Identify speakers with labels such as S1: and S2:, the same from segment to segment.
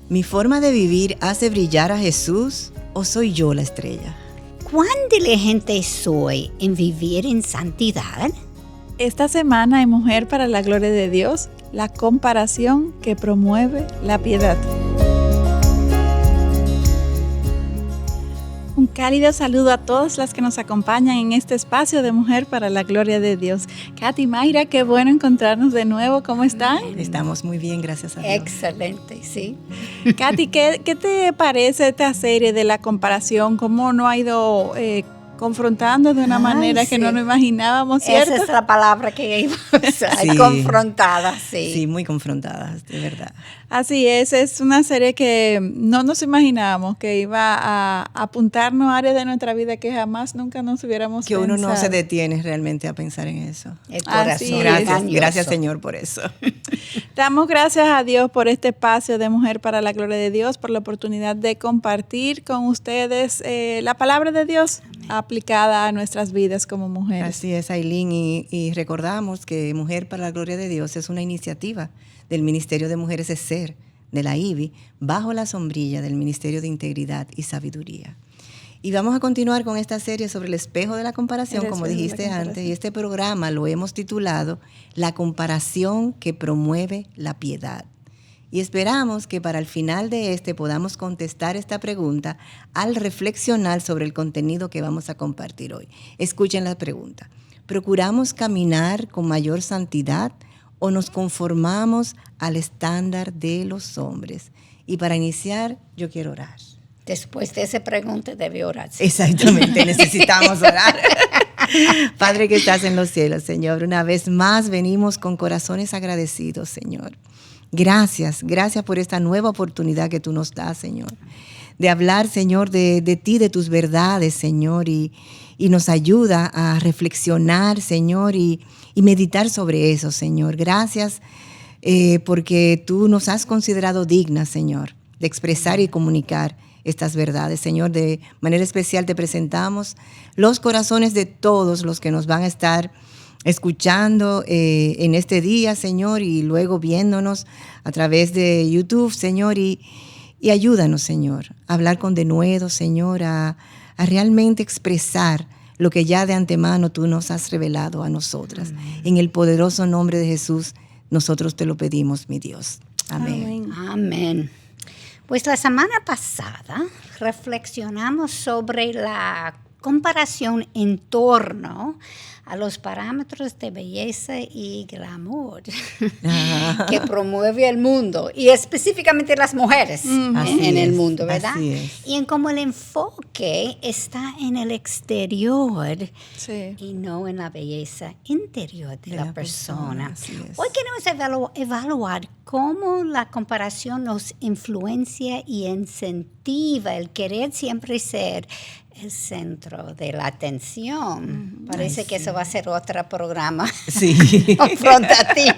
S1: ¿Mi forma de vivir hace brillar a Jesús o soy yo la estrella?
S2: ¿Cuán diligente soy en vivir en santidad?
S3: Esta semana en Mujer para la Gloria de Dios, la comparación que promueve la piedad. Un cálido saludo a todas las que nos acompañan en este espacio de Mujer para la Gloria de Dios. Katy, Mayra, qué bueno encontrarnos de nuevo. ¿Cómo están?
S1: Estamos muy bien, gracias a Dios.
S2: Excelente, sí.
S3: Katy, ¿qué te parece esta serie de la comparación? ¿Cómo nos ha ido confrontando de una manera que no nos imaginábamos, cierto?
S2: Esa es la palabra que iba a usar,
S1: sí.
S2: confrontada, sí.
S1: Sí, muy confrontadas, de verdad.
S3: Así es una serie que no nos imaginábamos que iba a apuntarnos a áreas de nuestra vida que jamás nunca nos hubiéramos
S1: que
S3: pensado.
S1: uno no se detiene realmente a pensar en eso.
S2: El corazón.
S1: Gracias Señor por eso.
S3: Damos gracias a Dios por este espacio de Mujer para la Gloria de Dios, por la oportunidad de compartir con ustedes la palabra de Dios aplicada a nuestras vidas como mujeres.
S1: Así es, Ailín, y recordamos que Mujer para la Gloria de Dios es una iniciativa del Ministerio de Mujeres ESER, de la IBI, bajo la sombrilla del Ministerio de Integridad y Sabiduría. Y vamos a continuar con esta serie sobre el espejo de la comparación, como dijiste antes, y este programa lo hemos titulado La comparación que promueve la piedad. Y esperamos que para el final de podamos contestar esta pregunta al reflexionar sobre el contenido que vamos a compartir hoy. Escuchen la pregunta. ¿Procuramos caminar con mayor santidad o nos conformamos al estándar de los hombres? Y para iniciar, yo quiero orar.
S2: Después de esa pregunta debe orar.
S1: Exactamente, necesitamos orar. Padre que estás en los cielos, Señor, una vez más venimos con corazones agradecidos, Señor. Gracias por esta nueva oportunidad que tú nos das, Señor, de hablar, Señor, de ti, de tus verdades, Señor, y nos ayuda a reflexionar, Señor, y meditar sobre eso, Señor. Gracias porque tú nos has considerado dignas, Señor, de expresar y comunicar estas verdades, Señor. De manera especial te presentamos los corazones de todos los que nos van a estar escuchando en este día, Señor, y luego viéndonos a través de YouTube, Señor, y ayúdanos, Señor, a hablar con denuedo, Señor, a realmente expresar lo que ya de antemano tú nos has revelado a nosotras. Amén. En el poderoso nombre de Jesús, nosotros te lo pedimos, mi Dios. Amén.
S2: Amén. Pues la semana pasada reflexionamos sobre la comparación en torno a los parámetros de belleza y glamour que promueve el mundo, y específicamente las mujeres en el mundo, ¿verdad?
S1: Así es.
S2: Y en cómo el enfoque está en el exterior y no en la belleza interior de la persona. Hoy queremos evaluar cómo la comparación nos influencia y incentiva el querer siempre ser el centro de la atención. Parece que eso va a ser otro programa confrontativo.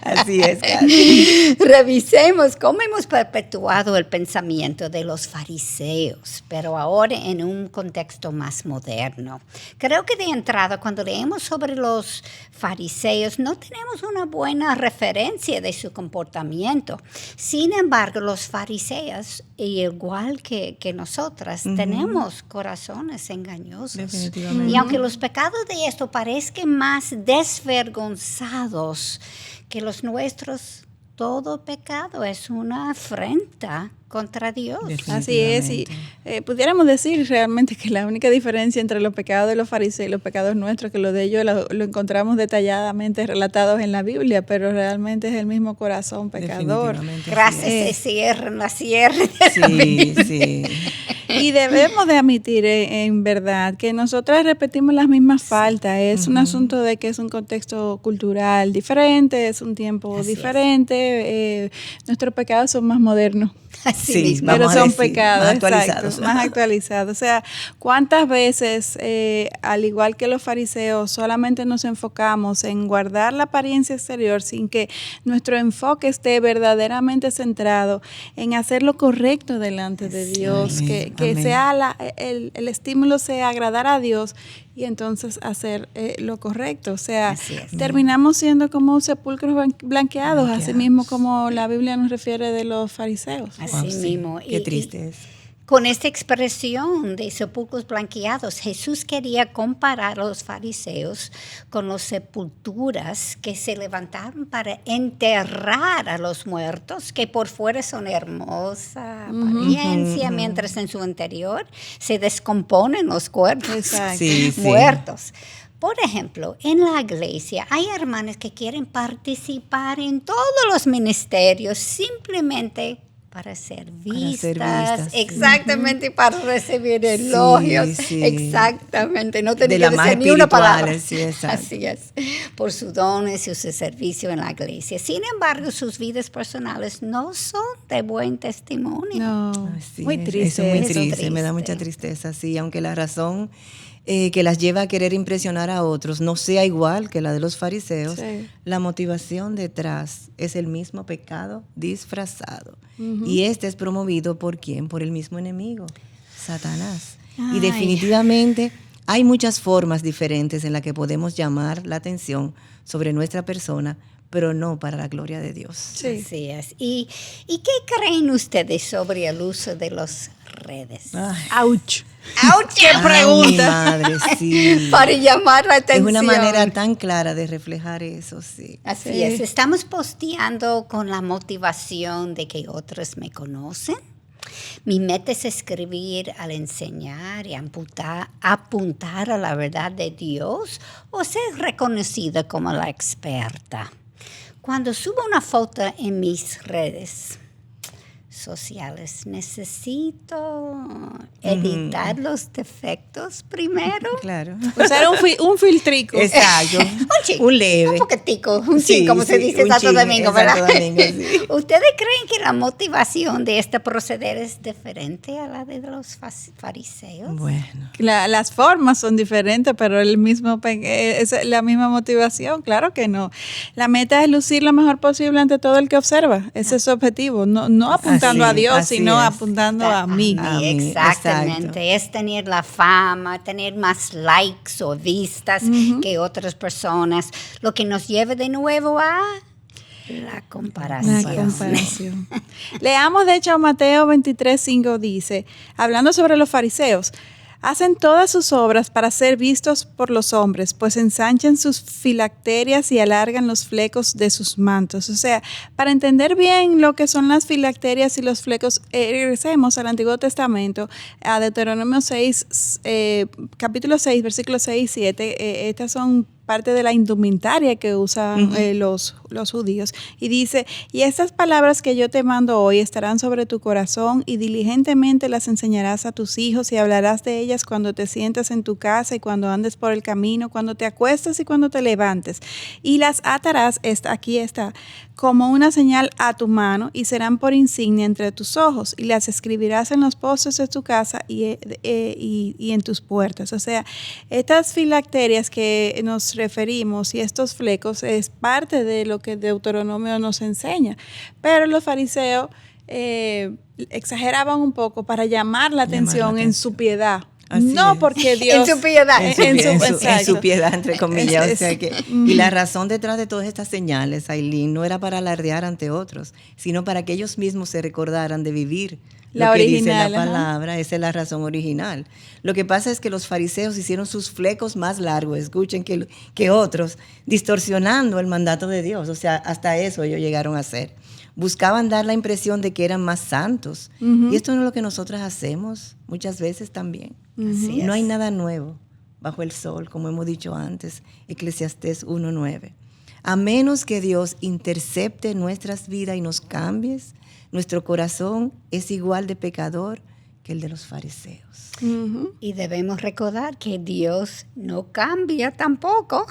S1: Así es, Katy.
S2: Revisemos cómo hemos perpetuado el pensamiento de los fariseos, pero ahora en un contexto más moderno. Creo que de entrada, cuando leemos sobre los fariseos, no tenemos una buena referencia de su comportamiento. Sin embargo, los fariseos, igual que nosotras, tenemos corazones engañosos.
S1: Definitivamente.
S2: Y aunque los pecados de esto parezcan más desvergonzados que los nuestros, todo pecado es una afrenta contra Dios.
S3: Así es, y pudiéramos decir realmente que la única diferencia entre los pecados de los fariseos y los pecados nuestros, que lo de ellos lo encontramos detalladamente relatados en la Biblia, pero realmente es el mismo corazón pecador.
S2: Gracias, se cierran la sierra.
S1: Sí.
S3: Y debemos de admitir en verdad que nosotras repetimos las mismas faltas. Es un asunto de que es un contexto cultural diferente, es un tiempo diferente. Nuestros pecados son más modernos.
S2: Así mismo.
S3: Pero son
S1: decir,
S3: pecados,
S1: más actualizados.
S3: exacto, más actualizados. O sea, ¿cuántas veces, al igual que los fariseos, solamente nos enfocamos en guardar la apariencia exterior sin que nuestro enfoque esté verdaderamente centrado en hacer lo correcto delante de Dios, que sea el estímulo sea agradar a Dios y entonces hacer lo correcto. O sea, terminamos siendo como sepulcros blanqueados, así mismo como la Biblia nos refiere de los fariseos.
S2: Así mismo.
S1: Qué triste es.
S2: Con esta expresión de sepulcros blanqueados, Jesús quería comparar a los fariseos con las sepulturas que se levantaron para enterrar a los muertos, que por fuera son hermosa apariencia, mientras en su interior se descomponen los cuerpos muertos. Por ejemplo, en la iglesia hay hermanas que quieren participar en todos los ministerios simplemente para ser vistas, exactamente, para recibir elogios, exactamente, no tener que decir ni una palabra. Así es, por sus dones y su servicio en la iglesia. Sin embargo, sus vidas personales no son de buen testimonio.
S3: No,
S1: muy triste. Eso es muy triste, me da mucha tristeza, sí, aunque la razón que las lleva a querer impresionar a otros no sea igual que la de los fariseos, la motivación detrás es el mismo pecado disfrazado. Y este es promovido ¿por quién? Por el mismo enemigo, Satanás. Y definitivamente hay muchas formas diferentes en las que podemos llamar la atención sobre nuestra persona, pero no para la gloria de Dios.
S2: Sí. Así es. ¿Y qué creen ustedes sobre el uso de las redes?
S3: ¡Auch!
S2: ¡Qué pregunta!
S1: Mi madre, sí.
S2: Para llamar la atención.
S1: Es una manera tan clara de reflejar eso, sí.
S2: Así es. Estamos posteando con la motivación de que otros me conocen. Mi meta es escribir al enseñar y apuntar a la verdad de Dios o ser reconocida como la experta. Cuando subo una foto en mis redes sociales, necesito editar los defectos primero.
S1: Claro.
S3: Usar un filtrico.
S1: Exacto. Un leve.
S2: Un poquitico, un chin, como se dice en Santo Domingo, ¿verdad? ¿Ustedes creen que la motivación de este proceder es diferente a la de los fariseos?
S1: Bueno.
S3: Las formas son diferentes, pero es la misma motivación. Claro que no. La meta es lucir lo mejor posible ante todo el que observa. Ese es su objetivo. No apuntando a Dios, sino apuntando a mí.
S2: Exactamente. Es tener la fama, tener más likes o vistas que otras personas, lo que nos lleva de nuevo a la comparación.
S3: Leamos de hecho Mateo 23:5 dice, hablando sobre los fariseos, hacen todas sus obras para ser vistos por los hombres, pues ensanchan sus filacterias y alargan los flecos de sus mantos. O sea, para entender bien lo que son las filacterias y los flecos, regresemos al Antiguo Testamento, a Deuteronomio 6, capítulo 6, versículos 6 y 7. Estas son parte de la indumentaria que usan los judíos. Y dice, y estas palabras que yo te mando hoy estarán sobre tu corazón y diligentemente las enseñarás a tus hijos y hablarás de ellas cuando te sientas en tu casa y cuando andes por el camino, cuando te acuestes y cuando te levantes. Y las atarás, aquí está, como una señal a tu mano y serán por insignia entre tus ojos y las escribirás en los postes de tu casa y en tus puertas. O sea, estas filacterias que nos referimos y estos flecos es parte de lo que Deuteronomio nos enseña. Pero los fariseos exageraban un poco para llamar la atención en su piedad. Así no es. Porque Dios...
S2: En su piedad.
S1: En su piedad, entre comillas. O sea que, y la razón detrás de todas estas señales, Aileen, no era para alardear ante otros, sino para que ellos mismos se recordaran de vivir lo que dice la palabra. Esa es la razón original. Lo que pasa es que los fariseos hicieron sus flecos más largos, escuchen, que otros, distorsionando el mandato de Dios. O sea, hasta eso ellos llegaron a hacer. Buscaban dar la impresión de que eran más santos. Y esto no es lo que nosotras hacemos muchas veces también. No hay nada nuevo bajo el sol, como hemos dicho antes, Eclesiastés 1:9. A menos que Dios intercepte nuestras vidas y nos cambie, nuestro corazón es igual de pecador que el de los fariseos.
S2: Y debemos recordar que Dios no cambia tampoco.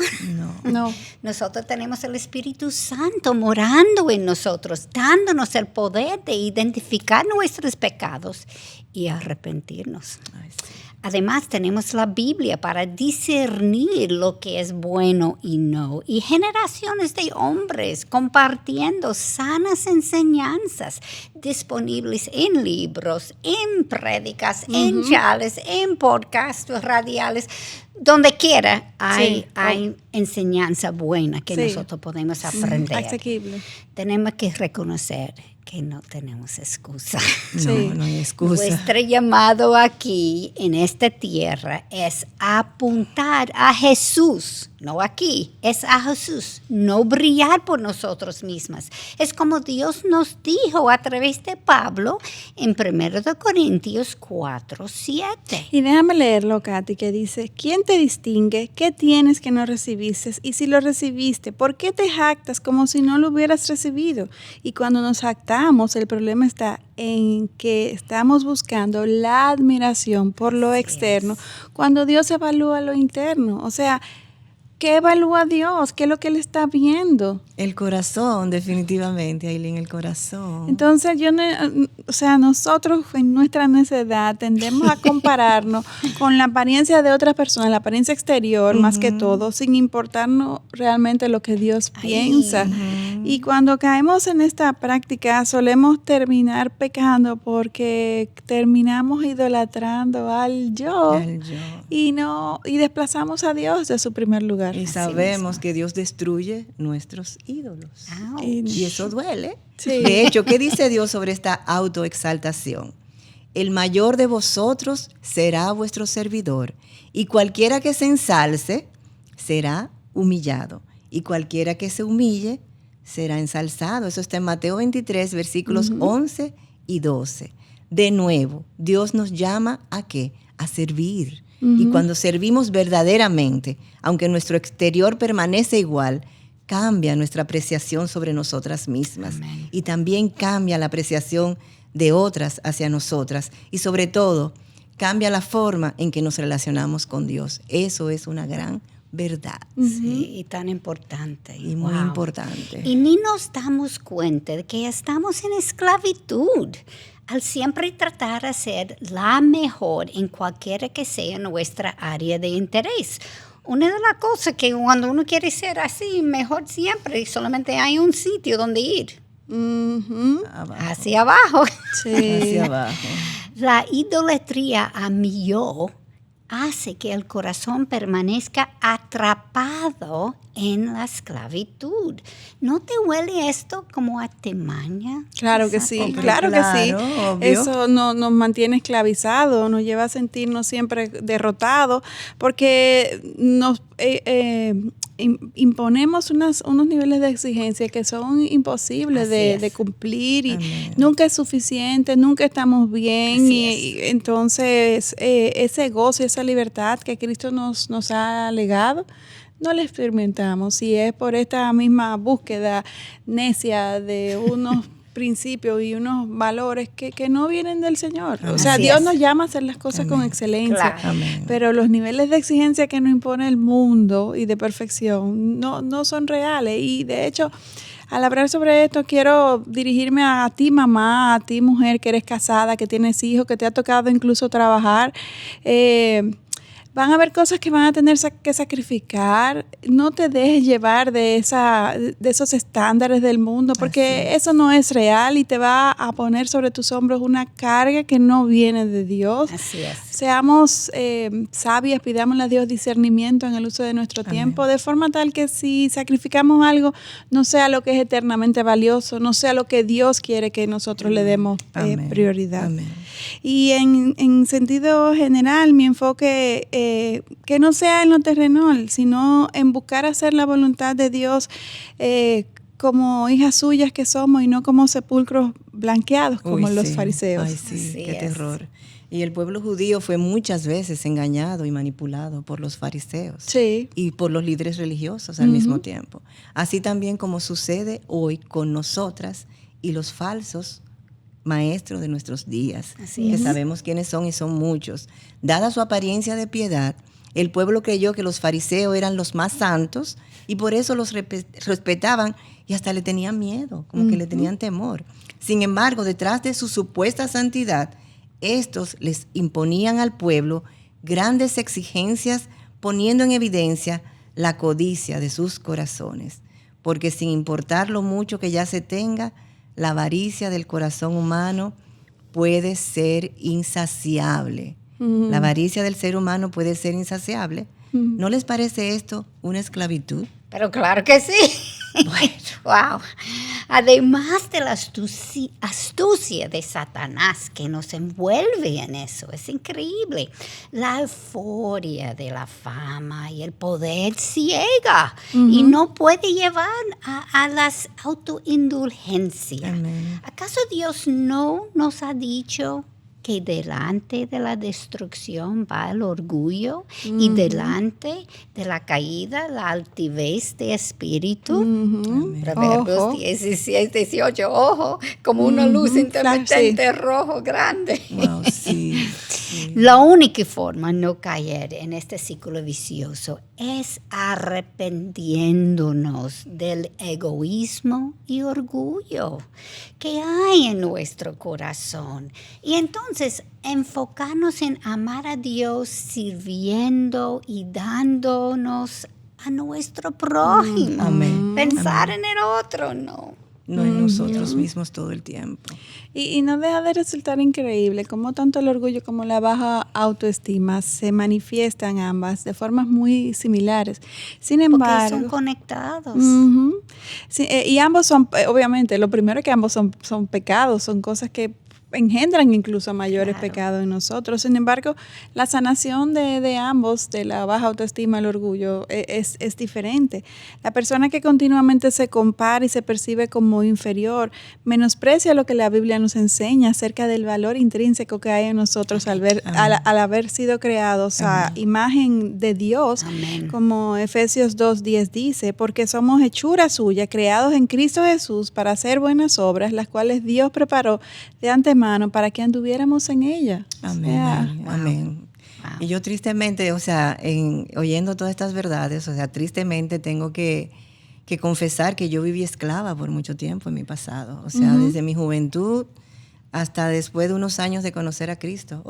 S3: No.
S2: Nosotros tenemos el Espíritu Santo morando en nosotros, dándonos el poder de identificar nuestros pecados y arrepentirnos. Además, tenemos la Biblia para discernir lo que es bueno y no. Y generaciones de hombres compartiendo sanas enseñanzas disponibles en libros, en prédicas, en chales, en podcasts radiales. Donde quiera hay enseñanza buena que nosotros podemos aprender.
S3: Asequible.
S2: Tenemos que reconocer que no tenemos excusa.
S1: No hay excusa.
S2: Nuestro llamado aquí, en esta tierra, es apuntar a Jesús. No aquí, es a Jesús. No brillar por nosotros mismos. Es como Dios nos dijo a través de Pablo en 1 Corintios 4:7.
S3: Y déjame leerlo, Katy, que dice, ¿quién te distingue? ¿Qué tienes que no recibiste? Y si lo recibiste, ¿por qué te jactas como si no lo hubieras recibido? Y cuando nos jactamos, el problema está en que estamos buscando la admiración por lo externo, cuando Dios evalúa lo interno. O sea, ¿qué evalúa Dios? ¿Qué es lo que Él está viendo?
S1: El corazón, definitivamente, Aileen, el corazón.
S3: Entonces, nosotros en nuestra necedad tendemos a compararnos con la apariencia de otras personas, la apariencia exterior más que todo, sin importarnos realmente lo que Dios piensa. Y cuando caemos en esta práctica, solemos terminar pecando porque terminamos idolatrando al yo. Y desplazamos a Dios de su primer lugar.
S1: Y sabemos que Dios destruye nuestros ídolos. Y eso duele. Sí. De hecho, ¿qué dice Dios sobre esta autoexaltación? El mayor de vosotros será vuestro servidor, y cualquiera que se ensalce será humillado, y cualquiera que se humille será ensalzado. Eso está en Mateo 23, versículos 11 y 12. De nuevo, Dios nos llama ¿a qué? A servir. Y cuando servimos verdaderamente, aunque nuestro exterior permanece igual, cambia nuestra apreciación sobre nosotras mismas. Amén. Y también cambia la apreciación de otras hacia nosotras. Y sobre todo, cambia la forma en que nos relacionamos con Dios. Eso es una gran verdad.
S2: Sí, y tan importante.
S1: Y muy importante.
S2: Y ni nos damos cuenta de que estamos en esclavitud al siempre tratar de ser la mejor en cualquiera que sea nuestra área de interés. Una de las cosas que cuando uno quiere ser así, mejor siempre, solamente hay un sitio donde ir. Hacia abajo.
S3: Sí.
S1: Hacia abajo.
S2: La idolatría a mi yo hace que el corazón permanezca atrapado en la esclavitud. ¿No te huele esto como a temaña?
S3: Claro que sí, claro que sí. Obvio. Eso nos mantiene esclavizados, nos lleva a sentirnos siempre derrotados, porque nos imponemos unos niveles de exigencia que son imposibles de cumplir, y nunca es suficiente, nunca estamos bien, y entonces ese gozo y esa libertad que Cristo nos ha legado, no la experimentamos, y es por esta misma búsqueda necia de unos principios y unos valores que no vienen del Señor. O sea, Dios nos llama a hacer las cosas con excelencia, pero los niveles de exigencia que nos impone el mundo y de perfección no son reales. Y de hecho, al hablar sobre esto, quiero dirigirme a ti, mamá, a ti, mujer, que eres casada, que tienes hijos, que te ha tocado incluso trabajar. Van a haber cosas que van a tener que sacrificar. No te dejes llevar de esos estándares del mundo, porque eso no es real y te va a poner sobre tus hombros una carga que no viene de Dios.
S2: Así es.
S3: Seamos sabias, pidámosle a Dios discernimiento en el uso de nuestro tiempo, de forma tal que si sacrificamos algo, no sea lo que es eternamente valioso, no sea lo que Dios quiere que nosotros le demos prioridad. Y en sentido general, mi enfoque que no sea en lo terrenal, sino en buscar hacer la voluntad de Dios como hijas suyas que somos, y no como sepulcros blanqueados como los fariseos.
S1: Ay, sí, qué terror. Y el pueblo judío fue muchas veces engañado y manipulado por los fariseos y por los líderes religiosos al mismo tiempo. Así también como sucede hoy con nosotras y los falsos maestros de nuestros días, que sabemos quiénes son y son muchos. Dada su apariencia de piedad, el pueblo creyó que los fariseos eran los más santos y por eso los respetaban y hasta le tenían miedo, como que le tenían temor. Sin embargo, detrás de su supuesta santidad, estos les imponían al pueblo grandes exigencias, poniendo en evidencia la codicia de sus corazones. Porque sin importar lo mucho que ya se tenga, la avaricia del corazón humano puede ser insaciable. La avaricia del ser humano puede ser insaciable. ¿No les parece esto una esclavitud?
S2: Pero claro que sí.
S1: Bueno.
S2: Wow. Además de la astucia de Satanás que nos envuelve en eso, es increíble. La euforia de la fama y el poder ciega y no puede llevar a las autoindulgencias.
S1: Amén.
S2: ¿Acaso Dios no nos ha dicho que delante de la destrucción va el orgullo y delante de la caída la altivez de espíritu? Proverbios 16, 18, ojo, como una luz intermitente rojo grande.
S1: Wow, sí.
S2: La única forma de no caer en este ciclo vicioso es arrepintiéndonos del egoísmo y orgullo que hay en nuestro corazón. Y entonces enfocarnos en amar a Dios sirviendo y dándonos a nuestro prójimo.
S1: Amén.
S2: Pensar en el otro, no.
S1: No en nosotros mismos todo el tiempo.
S3: Y no deja de resultar increíble cómo tanto el orgullo como la baja autoestima se manifiestan ambas de formas muy similares. Sin embargo,
S2: porque son conectados.
S3: Sí, y ambos son, obviamente, lo primero es que ambos son pecados, son cosas que engendran incluso mayores pecados en nosotros. Sin embargo, la sanación de ambos, de la baja autoestima, el orgullo, es diferente. La persona que continuamente se compara y se percibe como inferior, menosprecia lo que la Biblia nos enseña acerca del valor intrínseco que hay en nosotros al haber sido creados a imagen de Dios.
S2: Amén.
S3: Como Efesios 2:10 dice, porque somos hechura suya, creados en Cristo Jesús para hacer buenas obras, las cuales Dios preparó de antemano para que anduviéramos en ella.
S1: Amén, amén. Wow. Y yo tristemente, oyendo todas estas verdades, tristemente tengo que confesar que yo viví esclava por mucho tiempo en mi pasado. Desde mi juventud hasta después de unos años de conocer a Cristo.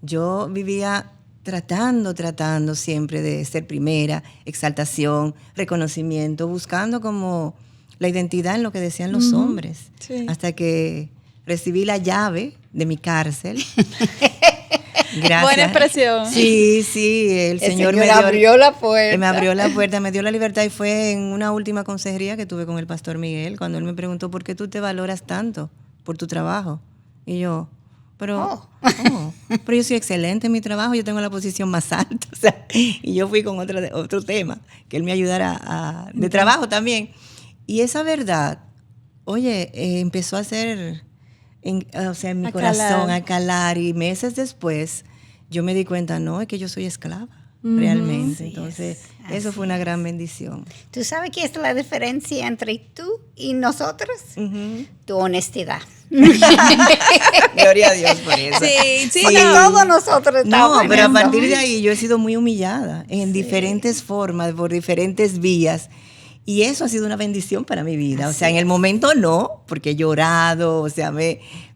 S1: Yo vivía tratando siempre de ser primera, exaltación, reconocimiento, buscando como la identidad en lo que decían los hombres. Sí. Hasta que recibí la llave de mi cárcel. Gracias.
S3: Buena expresión.
S1: Sí, el Señor me
S2: abrió la puerta.
S1: Me abrió la puerta, me dio la libertad y fue en una última consejería que tuve con el pastor Miguel, cuando él me preguntó, ¿por qué tú te valoras tanto por tu trabajo? Y yo, pero yo soy excelente en mi trabajo, yo tengo la posición más alta. Y yo fui con otro tema, que él me ayudara de trabajo también. Y esa verdad, empezó a ser... en mi corazón a calar, y meses después yo me di cuenta, es que yo soy esclava realmente. Entonces eso fue una gran bendición.
S2: ¿Tú sabes qué es la diferencia entre tú y nosotros? Tu honestidad.
S1: Gloria a Dios por eso.
S2: Sí. Porque todos nosotros estamos
S1: pero a partir de ahí yo he sido muy humillada en diferentes formas, por diferentes vías. Y eso ha sido una bendición para mi vida. En el momento no, porque he llorado,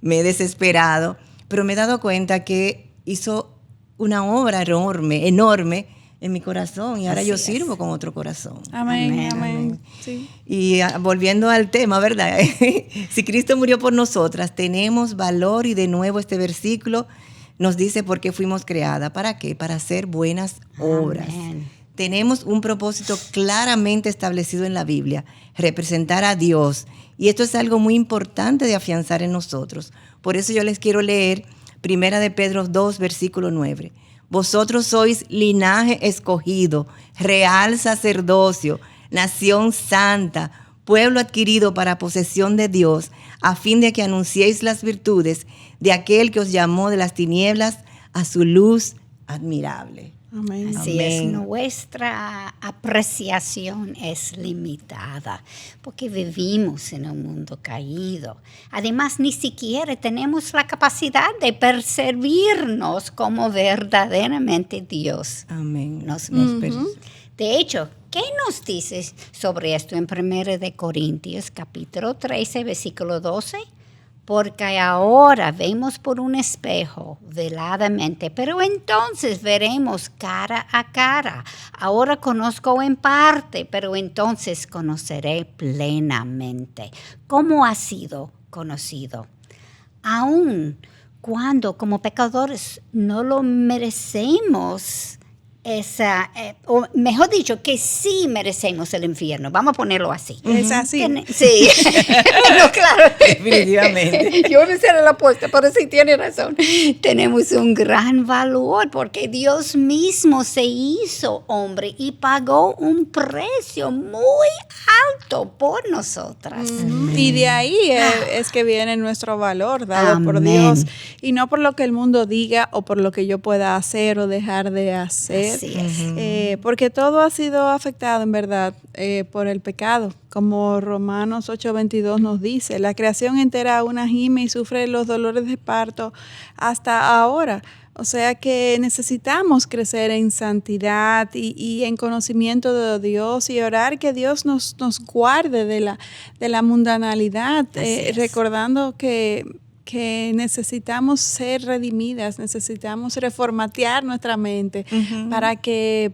S1: me he desesperado, pero me he dado cuenta que hizo una obra enorme en mi corazón, y ahora yo sirvo con otro corazón.
S3: Amén. Sí.
S1: Y volviendo al tema, ¿verdad? Si Cristo murió por nosotras, tenemos valor, y de nuevo este versículo nos dice por qué fuimos creadas. ¿Para qué? Para hacer buenas obras. Amén. Tenemos un propósito claramente establecido en la Biblia, representar a Dios. Y esto es algo muy importante de afianzar en nosotros. Por eso yo les quiero leer 1 de Pedro 2, versículo 9. Vosotros sois linaje escogido, real sacerdocio, nación santa, pueblo adquirido para posesión de Dios, a fin de que anunciéis las virtudes de aquel que os llamó de las tinieblas a su luz admirable.
S3: Amén.
S2: Así es, nuestra apreciación es limitada porque vivimos en un mundo caído. Además, ni siquiera tenemos la capacidad de percibirnos como verdaderamente Dios.
S1: Amén.
S2: De hecho, ¿qué nos dice sobre esto en 1 de Corintios, capítulo 13, versículo 12? porque ahora vemos por un espejo veladamente, pero entonces veremos cara a cara. Ahora conozco en parte, pero entonces conoceré plenamente. ¿Cómo ha sido conocido? Aún cuando como pecadores no lo merecemos, o mejor dicho, que sí merecemos el infierno. Vamos a ponerlo así.
S3: Es así.
S2: Sí. No, claro.
S1: Definitivamente.
S2: Yo no sé la apuesta, pero sí tiene razón. Tenemos un gran valor porque Dios mismo se hizo hombre y pagó un precio muy alto por nosotras.
S3: Y de ahí es que viene nuestro valor dado por Dios. Y no por lo que el mundo diga o por lo que yo pueda hacer o dejar de hacer.
S2: Así es.
S3: Porque todo ha sido afectado en verdad por el pecado, como Romanos 8:22 nos dice, la creación entera aún gime y sufre los dolores de parto hasta ahora. O sea que necesitamos crecer en santidad y en conocimiento de Dios y orar que Dios nos guarde de la mundanalidad, recordando que necesitamos ser redimidas, necesitamos reformatear nuestra mente para que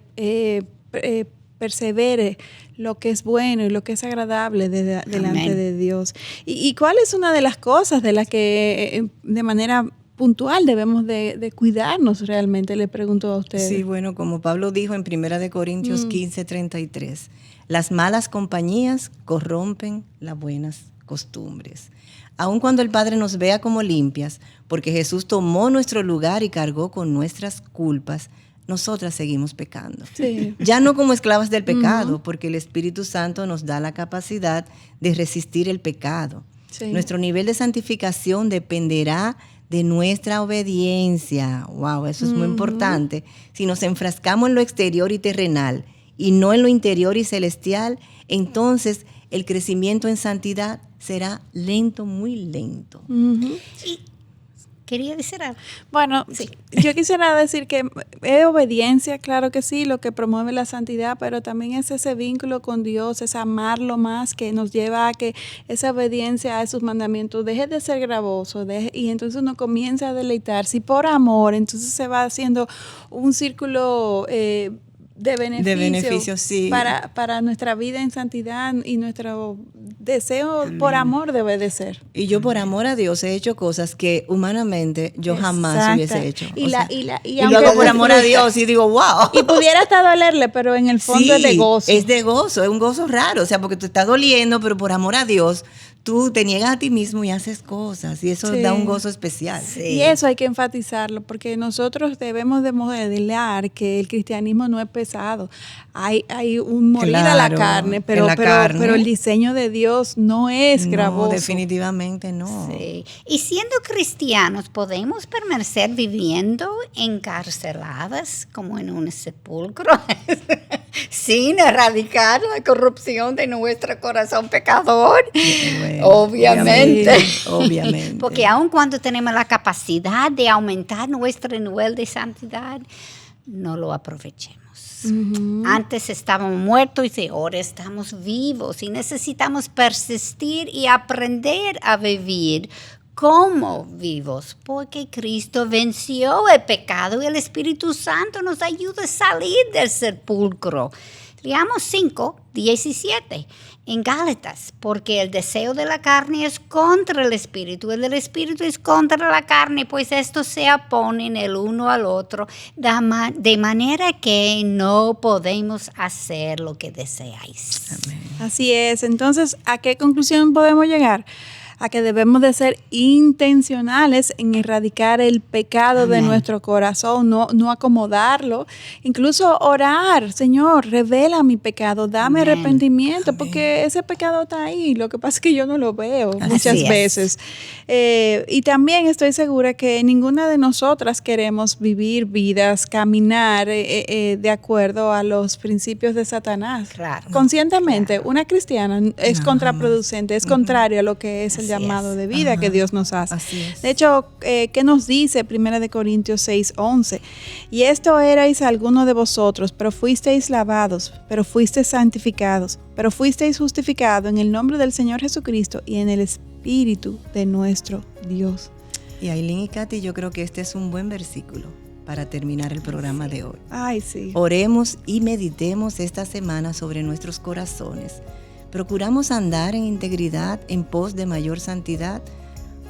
S3: persevere lo que es bueno y lo que es agradable delante de Dios. ¿Y cuál es una de las cosas de las que de manera puntual debemos de cuidarnos realmente? Le pregunto a ustedes.
S1: Sí, bueno, como Pablo dijo en 1 Corintios 15:33, las malas compañías corrompen las buenas costumbres. Aun cuando el Padre nos vea como limpias, porque Jesús tomó nuestro lugar y cargó con nuestras culpas, nosotras seguimos pecando. Sí. Ya no como esclavas del pecado, porque el Espíritu Santo nos da la capacidad de resistir el pecado. Sí. Nuestro nivel de santificación dependerá de nuestra obediencia. Wow, eso es muy importante. Si nos enfrascamos en lo exterior y terrenal y no en lo interior y celestial, entonces el crecimiento en santidad será lento, muy lento.
S2: Y quería decir algo.
S3: Bueno, sí. Yo quisiera decir que es obediencia, claro que sí, lo que promueve la santidad, pero también es ese vínculo con Dios, es amarlo más, que nos lleva a que esa obediencia a sus mandamientos deje de ser gravoso, y entonces uno comienza a deleitarse, y por amor, entonces se va haciendo un círculo de beneficio sí. para nuestra vida en santidad y nuestro deseo por amor de obedecer.
S1: Y yo por amor a Dios he hecho cosas que humanamente yo jamás hubiese hecho.
S3: Y lo
S1: hago por amor a Dios y digo, wow.
S3: Y pudiera hasta dolerle, pero en el fondo es de gozo.
S1: Es de gozo, es un gozo raro, o sea, porque te está doliendo, pero por amor a Dios tú te niegas a ti mismo y haces cosas, y eso da un gozo especial.
S3: Sí. Y eso hay que enfatizarlo, porque nosotros debemos de modelar que el cristianismo no es pesado. Hay un morir a la carne, pero el diseño de Dios no es gravoso.
S1: No, definitivamente no.
S2: Sí. Y siendo cristianos, ¿podemos permanecer viviendo encarceladas como en un sepulcro sin erradicar la corrupción de nuestro corazón pecador? Bueno, obviamente. Porque aun cuando tenemos la capacidad de aumentar nuestro nivel de santidad, no lo aprovechemos. Antes estábamos muertos y ahora estamos vivos y necesitamos persistir y aprender a vivir como vivos, porque Cristo venció el pecado y el Espíritu Santo nos ayuda a salir del sepulcro. Leamos 5:17 en Gálatas, porque el deseo de la carne es contra el Espíritu, el del Espíritu es contra la carne, pues estos se oponen el uno al otro, de manera que no podemos hacer lo que deseáis.
S3: Amén. Así es. Entonces, ¿a qué conclusión podemos llegar? A que debemos de ser intencionales en erradicar el pecado de nuestro corazón, no acomodarlo. Incluso orar, Señor, revela mi pecado, dame arrepentimiento, porque ese pecado está ahí. Lo que pasa es que yo no lo veo muchas veces. Y también estoy segura que ninguna de nosotras queremos vivir vidas, caminar de acuerdo a los principios de Satanás. Claro. Conscientemente, una cristiana es contraproducente, es contrario a lo que es el llamado de vida que Dios nos hace. De hecho, ¿qué nos dice 1 Corintios 6:11? Y esto erais algunos de vosotros, pero fuisteis lavados, pero fuisteis santificados, pero fuisteis justificados en el nombre del Señor Jesucristo y en el Espíritu de nuestro Dios.
S1: Y Ailín y Katy, yo creo que este es un buen versículo para terminar el programa de hoy.
S3: Ay, sí.
S1: Oremos y meditemos esta semana sobre nuestros corazones. ¿Procuramos andar en integridad en pos de mayor santidad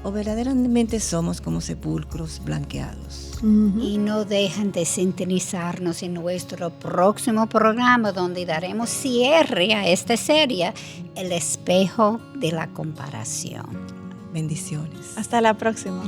S1: o verdaderamente somos como sepulcros blanqueados?
S2: Y no dejen de sintonizarnos en nuestro próximo programa donde daremos cierre a esta serie, El espejo de la comparación.
S1: Bendiciones.
S3: Hasta la próxima.